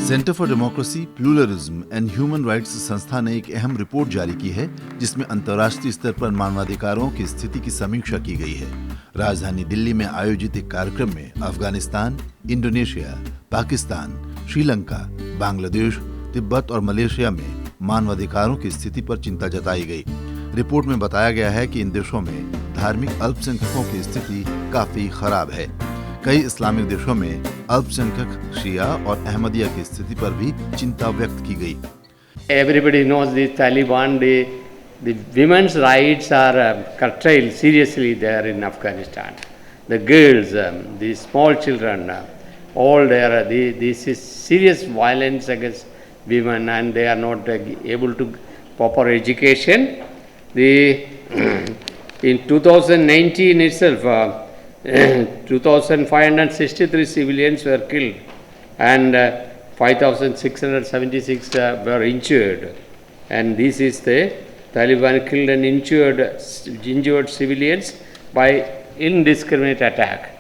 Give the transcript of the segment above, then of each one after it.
Centre for democracy, pluralism and human rights संस्था ने एक अहम रिपोर्ट जारी की है जिसमें अंतर्राष्ट्रीय स्तर पर मानवाधिकारों की स्थिति की समीक्षा की गई है। राजधानी दिल्ली में आयोजित एक कार्यक्रम में अफगानिस्तान, इंडोनेशिया, पाकिस्तान, श्रीलंका, बांग्लादेश, तिब्बत और मलेशिया में मानवाधिकारों की स्थिति पर चिंता जताई गई। रिपोर्ट में बताया गया है कि इन देशों में धार्मिक अल्पसंख्यकों की स्थिति काफी खराब है। कई इस्लामिक देशों में अल्पसंख्यक शिया और अहमदिया की स्थिति पर भी चिंता व्यक्त की गई। Everybody knows the Taliban, the women's rights are curtailed seriously there in Afghanistan. The girls, the small children, all there. This is serious violence against women, and they are not able to proper education. In 2019 itself. 2,563 civilians were killed and 5,676 were injured. And this is the Taliban killed and injured civilians by indiscriminate attack.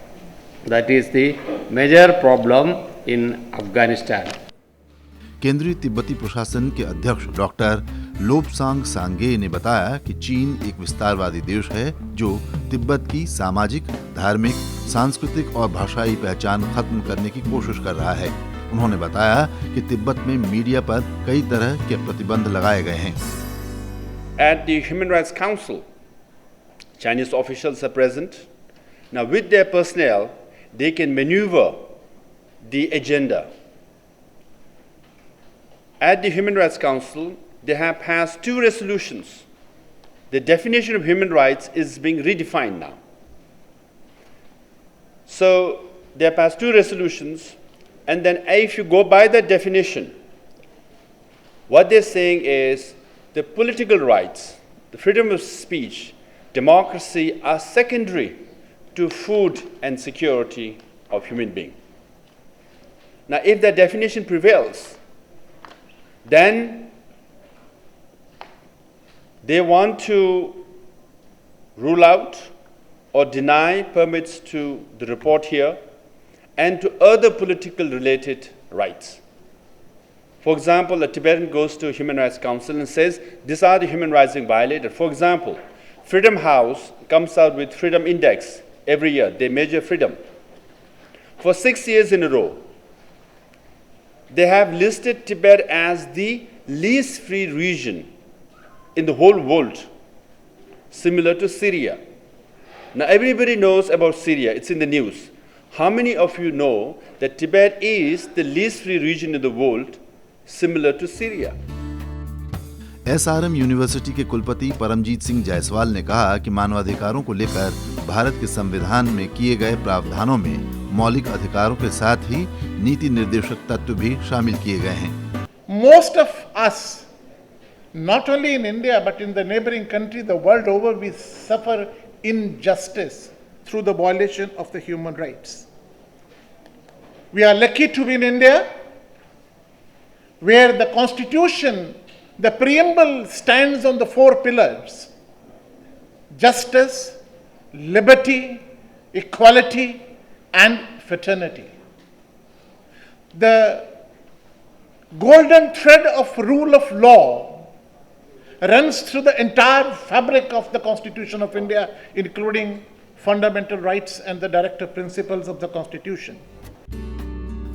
That is the major problem in Afghanistan. केंद्रीय तिब्बती प्रशासन के अध्यक्ष doctor Lobsang सांगे ने बताया कि चीन एक विस्तारवादी देश है जो तिब्बत की सामाजिक, धार्मिक, सांस्कृतिक और भाषाई पहचान खत्म करने की कोशिश कर रहा है। उन्होंने बताया कि तिब्बत में मीडिया पर कई तरह के प्रतिबंध लगाए गए हैं। At the Human Rights Council, Chinese officials are present. Now with their personnel, they can maneuver the agenda. At the Human Rights Council, they have passed 2 resolutions. The definition of human rights is being redefined now. So they have passed 2 resolutions, and then if you go by that definition, what they're saying is the political rights, the freedom of speech, democracy are secondary to food and security of human being. Now if that definition prevails, then they want to rule out or deny permits to the report here and to other political related rights. For example, a Tibetan goes to Human Rights Council and says, these are the human rights being violated. For example, Freedom House comes out with Freedom Index every year. They measure freedom. For 6 years in a row, they have listed Tibet as the least free region in the whole world, similar to Syria. Now everybody knows about Syria, it's in the news. How many of you know that Tibet is the least free region in the world, similar to Syria? SRM university के कुलपति परमजीत सिंह जायसवाल ने कहा कि मानवाधिकारों को लेकर भारत के संविधान में किए गए प्रावधानों में मौलिक अधिकारों के साथ ही नीति निर्देशक तत्व भी शामिल किए गए हैं। Most of us, not only in India but in the neighboring countries, the world over, we suffer injustice through the violation of the human rights. We are lucky to be in India, where the Constitution, the preamble stands on the 4 pillars: justice, liberty, equality, and fraternity. The golden thread of rule of law runs through the entire fabric of the Constitution of India, including fundamental rights and the directive principles of the Constitution.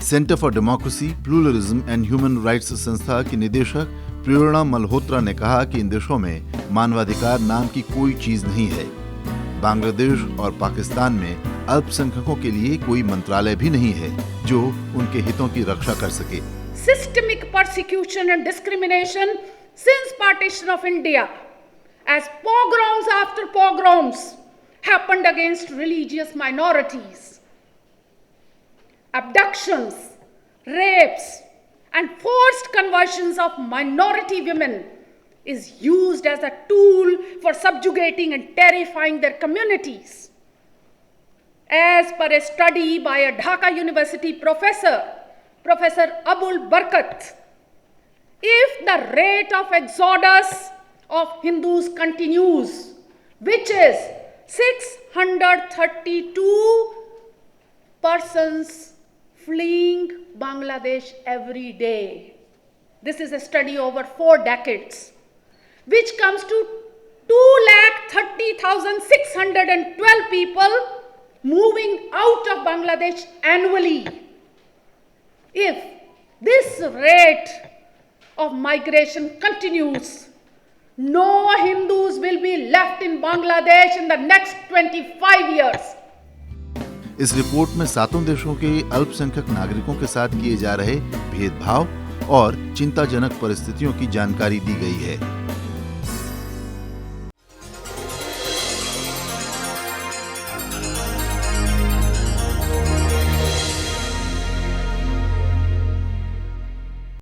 Centre for democracy, pluralism and human rights संस्था की निदेशक प्रेरणा मल्होत्रा ने कहा कि इन देशों में मानवाधिकार नाम की कोई चीज नहीं है। बांग्लादेश और पाकिस्तान में अल्पसंख्यकों के लिए कोई मंत्रालय भी नहीं है जो उनके हितों की रक्षा कर सके। Systemic persecution and discrimination since partition of India, as pogroms after pogroms happened against religious minorities. Abductions, rapes, and forced conversions of minority women is used as a tool for subjugating and terrifying their communities. As per a study by a Dhaka University professor, Professor Abul Barkat, if the rate of exodus of Hindus continues, which is 632 persons fleeing Bangladesh every day. This is a study over 4 decades, which comes to 2,30,612 people moving out of Bangladesh annually. If this rate of migration continues, no Hindus will be left in Bangladesh in the next 25 years. इस report में 7 देशों के अल्पसंख्यक नागरिकों के साथ किए जा रहे भेदभाव और चिंताजनक परिस्थितियों की जानकारी दी गई है।